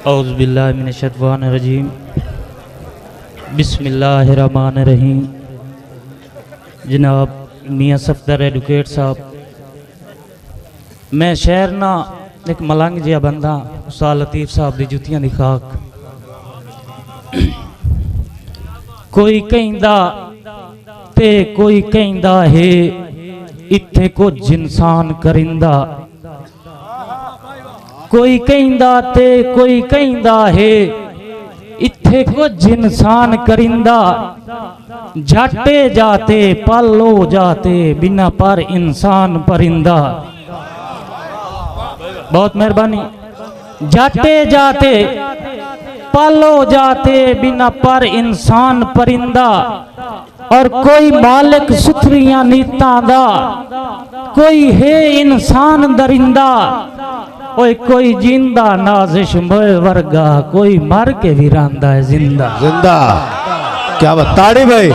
औज़ुबिल्लाहिमिनश्शैतानिर्रजीम बिस्मिल्लाहिर्रहमानिर्रहीम। जनाब मियाँ सफदर एडवोकेट साहब, मैं शहर ना एक मलंग जिहा बंदा उस्ताद लतीफ़ साहब दी जुतियां दी खाक। कोई कहिंदा ते कोई कहिंदा है इत्थे कुछ इंसान करिंदा, कोई कहिंदा ते कोई कहिंदा है इत्थे कुछ इंसान करिंदा। जाटे जाते पल हो जाते बिना पर इंसान परिंदा। बहुत मेहरबानी। जाटे जाते पल हो जाते बिना पर इंसान परिंदा। और कोई मालिक सुथरियां नीतां दा, कोई है इंसान दरिंदा। ओए कोई जिंदा नाजिश मोए वर्गा, कोई मर के भी रंदा है जिंदा। जिंदा क्या बात ताड़ी भाई।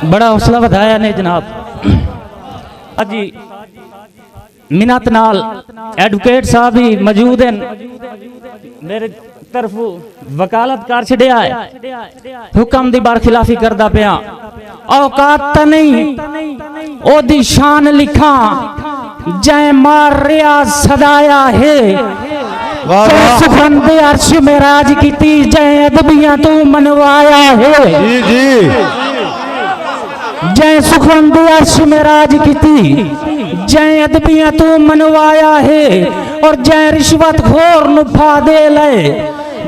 बड़ा हौसला बताया ने जनाब। अजी मिन्नत नाल एडवोकेट साहब भी मौजूद हैं, मेरे तरफ वकालत कर छड़िया है, हुक्म दी बारखिलाफी करदा पिया। औकात त नहीं ओदी शान लिखा, जय मार रियाज सदाया है। सुखन दे अर्श में राज कीती, जय अदबियां तू मनवाया है। जी जी। जय सुखन दे अर्श में राज कीती, जय अदबियां तू मनवाया है। और जय रिश्वत घोर नुफा दे ले,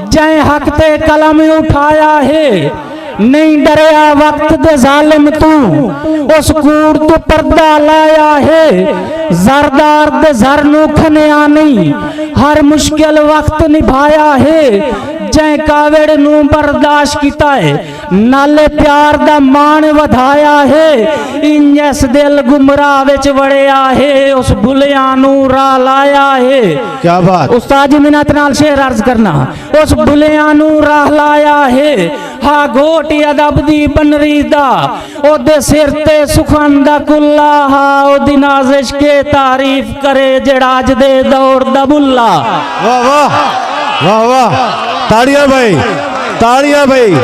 जय हक ते कलम उठाया है। नहीं डरया वक्त दे जालिम तू, उस कूड़ तो पर्दा लाया है। जरदार दे जर नू खनिया नहीं, हर मुश्किल वक्त निभाया है। जय कावड़ नू बर्दाश्त किता है, नाले प्यार दा मान वधाया है। इंजस दिल गुमराह विच वड़िया है, उस भुलिया नू राह लाया है। क्या बात। उस्ताद जी मिन्नत नाल शेर अर्ज करना। उस भुलिया नू राह लाया है, हा घोटी अदब दी बनरी दा। ओदे सिर ते सुखन दा कुल्ला, हा ओदी नाज़िश के तारीफ करे जेड़ा अज दे दौर दा बुल्ला। वाह वाह वाह वाह। ताड़ियां भाई, ताड़ियां भाई,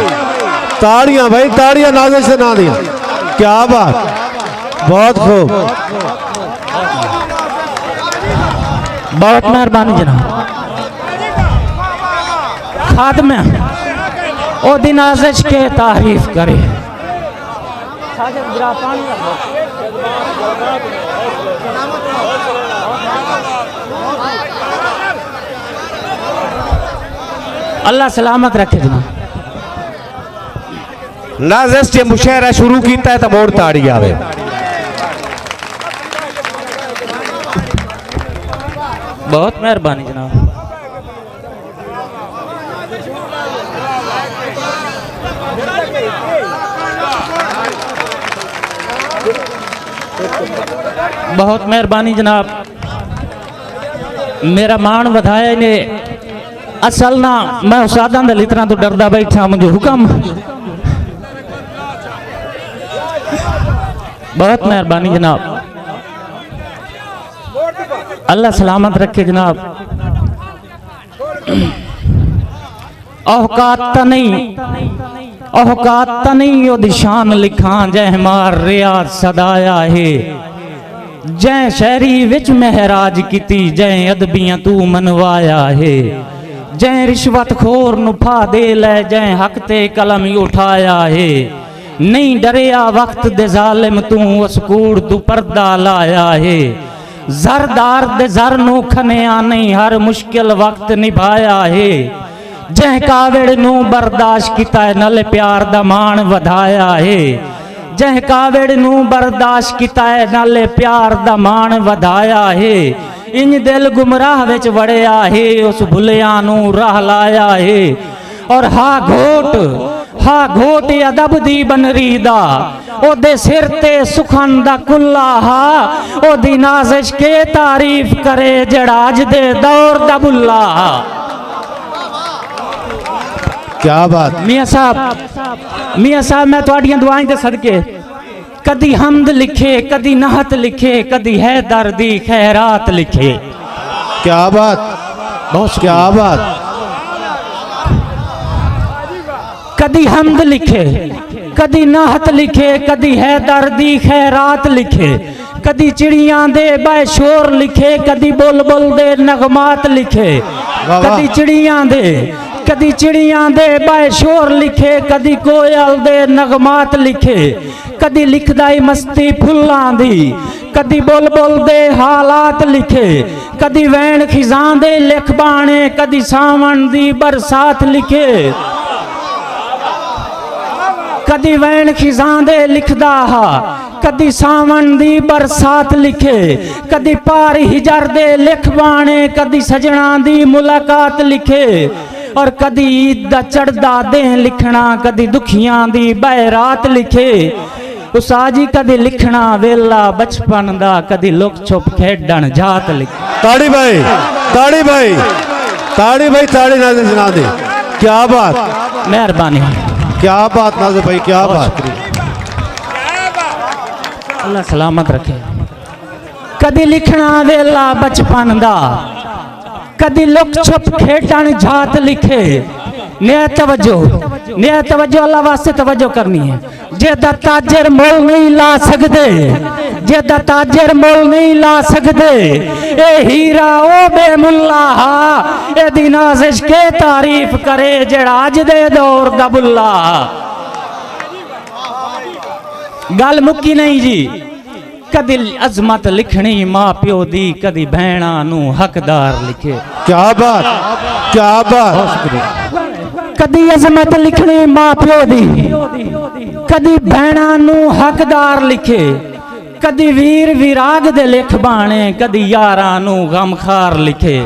ताड़ियां भाई, ताड़ियां नाज़िश से ना दिया। क्या बात, बहुत खूब। बहुत मेहरबानी जनाब। खादम ओदी नाज़िश के तारीफ करे। अल्लाह सलामत रखे जनाब। नाज़िश जे मुशायरा शुरू कीता है तो मोड़ ताड़ी आवे। बहुत मेहरबानी जनाब। बहुत मेहरबानी जनाब। मेरा मान वधाया ने। असल ना मैं उस्तादां दे लितरां तो डरदा बैठा, मुझे हुक्म। बहुत मेहरबानी जनाब। अल्लाह सलामत रखे जनाब। औकात त नहीं ओदी शान लिखा, जय मार रियाज सदाया है। जय शहरी विच महराज कीती, जय अदबियां तू मनवाया है। जय रिश्वत खोर नुफा दे ले, जय हक ते कलम उठाया है। नहीं डरिया वक्त दे जालिम तू, उस कूड़ तू पर्दा लाया है। जरदार दे जर नू खनिया नहीं, हर मुश्किल वक्त निभाया है। जय कावड़ नू बर्दाश्त किता है, नाले प्यार दा मान वधाया है। जय कावड़ नू बर्दाश्त किता है, नाले प्यार दा मान वधाया है। इंज दिल गुमराह विच वड़िया है, उस भुलिया नू राह लाया है। और हा घोट अदब दी बनरी दा, ओदे सिर ते सुखन दा कुल्ला, हा ओदी नाज़िश के तारीफ करे जेड़ा अज दे दौर दा बुल्ला। क्या बात। मियाँ साहब मैं तुहाडियां दुआएं दे सदके कदी हमद लिखे, कदी नहत लिखे, कदी है दर्दी खैरात लिखे। क्या बात, बहुत क्या बात। कदी हमद लिखे, कदी नाहत लिखे, कदी है दर्दी खैरात लिखे, कदी चिड़ियां दे बाय शोर लिखे, कदी बुलबुल दे नगमात लिखे। कदी चिड़ियां दे बाय शोर लिखे, कदी कोयल दे नगमात लिखे, कदी लिखदाई मस्ती फुल्लां दी, कदी बुलबुल दे हालात लिखे, कदी वैन खिजां दे लिख बाणे, कदी सावन दी बरसात लिखे। कदी वैन खिजां दे लिखदा हा, कदी सावन दी बरसात लिखे, कदी पार हिजर दे लिख बाणे, कदी सजना दी मुलाकात लिखे। और कदी ईद दा चढ़दा दे लिखना, कदी दुखियां दी बैरात लिखे। उस्ताद जी कदी लिखना वेला बचपन दा, कदी लुक छुप खेडन जात लिखे। ताड़ी भाई, ताड़ी भाई, ताड़ी भाई, ताड़ी नाज़िर सुना दे। क्या बात, मेहरबानी, क्या बात नाज़िर भाई, क्या बात। अल्लाह सलामत रखे। कदी लिखना वेला बचपन दा, कदी लुक छुप खेडन जात लिखे। नया तवज्जो अल्लाह वास्ते तवज्जो करनी है। जेदा ताजर मोल नहीं ला सकते, जेदा ताजर मोल नहीं ला सकते, ए हीरा ओ बेमुल्ला हा, ए दी नाज़िश के तारीफ करे जेड़ा अज दे दौर दा बुल्ला। गल मुक्की नहीं जी। कदी अजमत लिखनी मां प्यो दी, कदी भैणा नू हकदार लिखे। क्या बात, क्या बात। कदी अजमत लिखनी मां प्यो दी, कदी भैणा नू हकदार लिखे, कदी वीर विराग दे लिख बाणे, कदी यारां नू गमखार लिखे,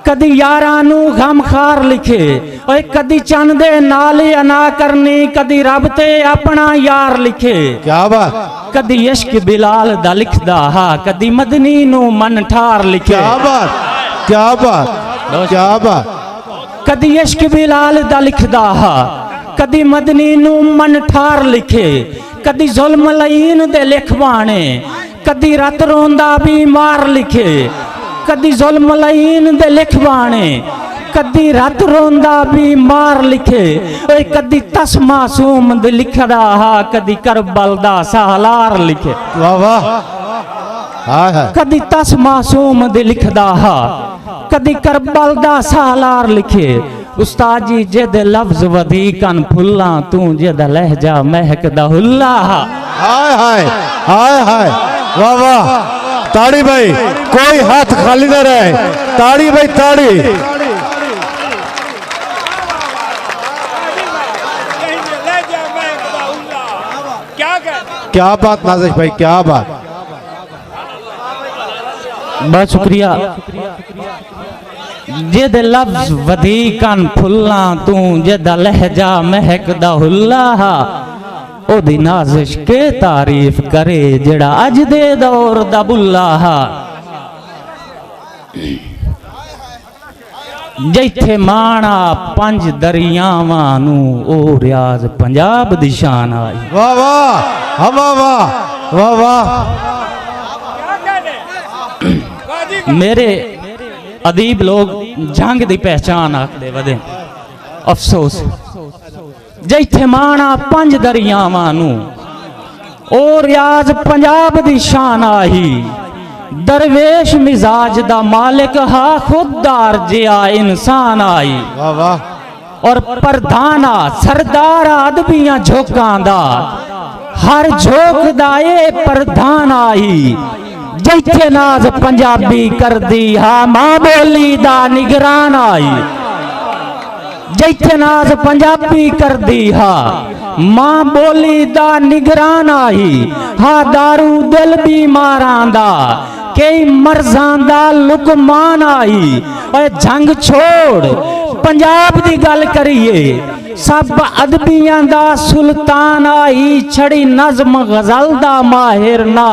कदी यारां नू गमखार लिखे। ओए कदी चंद दे नाल अना करनी, कदी रब ते अपना यार लिखे। क्या बात। कदी इश्क बिलाल दा लिखदा हा, कदी मदनी नू मन ठार लिखे। क्या बात, क्या बात, क्या बात। कदी इश्क बिलाल दा लिखदा हा, कदी मदनी नू मन ठार लिखे, कदी जुल्म लईन दे लिख बाणे, कदी रत रोंदा बीमार लिखे, कदी जुल्म लईन दे लिख बाणे, कदी रत रोंदा बीमार लिखे। ओए कदी तस मासूम दे लिखदा हा, कदी करबल दा सालार लिखे। वाह वाह, हाय हाय। कदी तस मासूम दे लिखदा हा, कदी करबल दा सालार लिखे। उस्ताद जी जेदे लफ्ज वधीकन फुल्ला, तू जेदा लहजा महकदा हुल्ला। हाय हाय, हाय हाय, वाह वाह। ताड़ी भाई, कोई हाथ खाली ना रहे। ताड़ी भाई, ताड़ी। क्या बात नाज़िर भाई, क्या बात। बहुत शुक्रिया। जेदे लफ्ज वधीकन फुल्ला, तू जेदा लहजा महकदा हुल्ला। ओदी नाज़िश के तारीफ करे जेड़ा अज दे दौर दा बुल्ला। जैथे माणा पंज दरियावां नू, ओ रियाज पंजाब दी शान आई। वाह वाह, वाह वाह, वाह वाह। मेरे अदीब लोग जंग दी पहचान आखदे वदे, अफसोस। जैथे माणा पंज दरियावां नू, ओ रियाज पंजाब दी शान आई। दरवेश मिजाज दा मालिक हा, खुददार जिया इंसान आई। वाह वाह। और प्रधाना सरदार अदबियां झोकां दा, हर झोक दा ए प्रधान आई। जैथे नाज पंजाबी कर दी हा, मां बोली दा निगरान आई। जैथे नाज पंजाबी कर दी हा, मां बोली दा निगरान आई। हा दारू दिल बीमारां दा, कई मर्जां दा लुकमान आई। और जंग छोड़ पंजाब दी गल करिए, सब अदबियां दा सुल्तान आई। छड़ी नज़म गजल दा माहिर ना,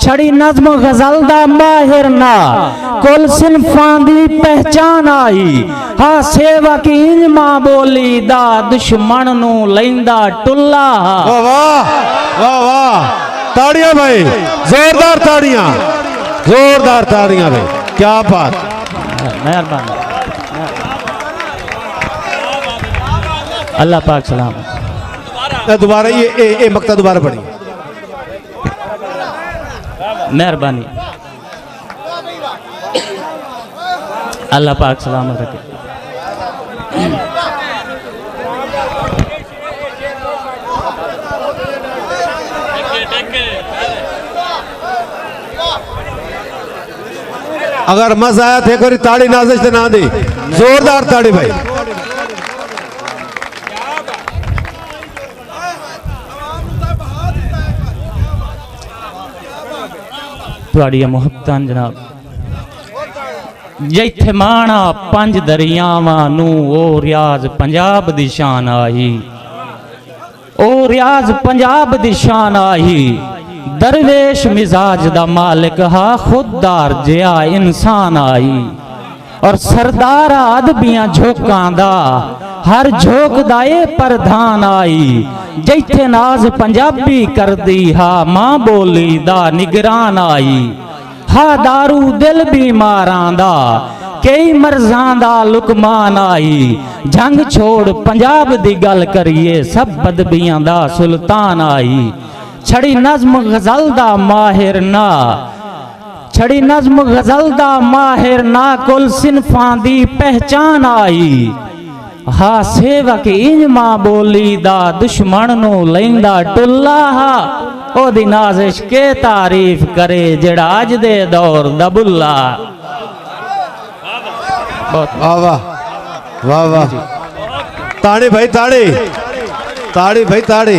छड़ी नज़्म गज़ल दा माहिर ना कुल सिनफां दी पहचान आई हा सेवा की इंज मां बोली दा दुश्मन नू लैंदा टुल्ला वाह वाह वाह वाह ताड़ियां भाई जोरदार ताड़ियां भाई क्या बात मेहरबानी अल्लाह पाक सलाम दोबारा ये मक्ता दोबारा पढ़ी मेहरबानी अल्लाह पाक सलामत रखे अगर मजा आया थे कोई ताड़ी नाजिश से ना दी जोरदार ताड़ी भाई तुहाड़ियां मुहब्बतां जनाब जिथे माणा पंज दरियावां नू ओ रियाज पंजाब दी शान आई ओ रियाज पंजाब दी शान आई दरवेश मिजाज दा मालिक हा खुददार जिया इंसान आई और सरदार अदबियां झोंकां दा हर झोंक दा ए प्रधान आई जिथे नाज पंजाबी कर दी हा मां बोली दा निगरान आई हा दारू दिल बीमारां दा कई मर्जां दा लुकमान आई जंग छोड़ पंजाब दी गल करिए सब बदबियां दा सुल्तान आई छड़ी नज़्म गज़ल दा माहिर ना छड़ी नज़्म गज़ल दा माहिर ना कुल सिनफां दी पहचान आई हा सेवक इंज मां बोली दा दुश्मन नू लैंदा टुल्ला हा ओदी नाज़िश के तारीफ करे जेड़ा अज दे दौर दा बुल्ला वाह वाह वाह वाह ताड़ी भाई ताड़ी भाई ताड़ी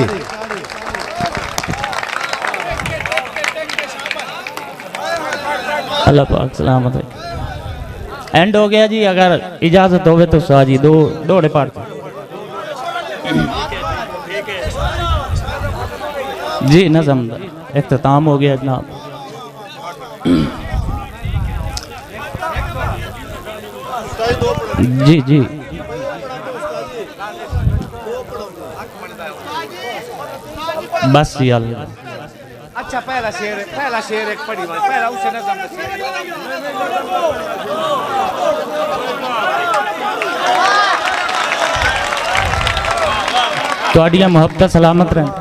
अल्लाह पाक सलामत रखे एंड हो गया जी अगर इजाजत होवे तो साजी दो दौड़े पार जी नज़म इख्तिताम हो गया जनाब जी जी बस यार अच्छा पहला शेर एक पढ़ी भाई पहला उसे नज़म तुहाड़ियां मुहब्बत सलामत रहें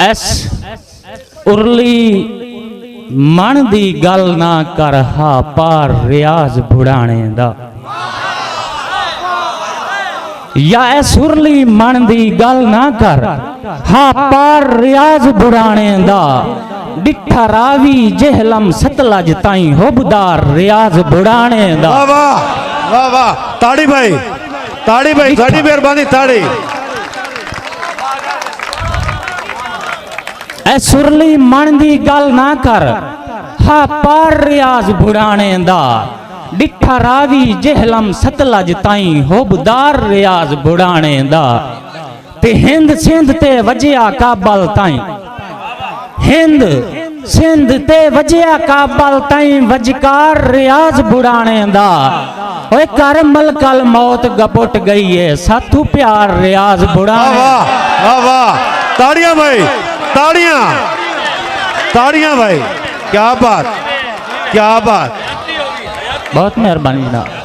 एस उरली मन दी गल ना कर हा पार रियाज बुढ़ाने दा या ऐ सुरली मन दी गल ना कर हा पार रियाज बुढ़ाने दा डिठा रावी जहलम सतलज ताई होबदार रियाज बुढ़ाने दा वाह वाह वाह वाह ताड़ी भाई ताड़ी मेहरबानी ताड़ी ऐ सुरली मन दी गल ना कर हा पार रियाज बुढ़ाने दा डिठा रावी जहलम सतलज ताई होबदार रियाज बुढ़ाने दा ते हिंद सिंध ते वजिया काबल ताई हिंद सिंध ते वजिया काबल ताई वजकार रियाज बुढ़ाने दा ओए कर मलकल मौत गपुट गई है साथू प्यार रियाज बुढ़ाने वाह वाह वाह ताड़ियां भाई ताड़ियां भाई क्या बात बहुत मेहरबानी जनाब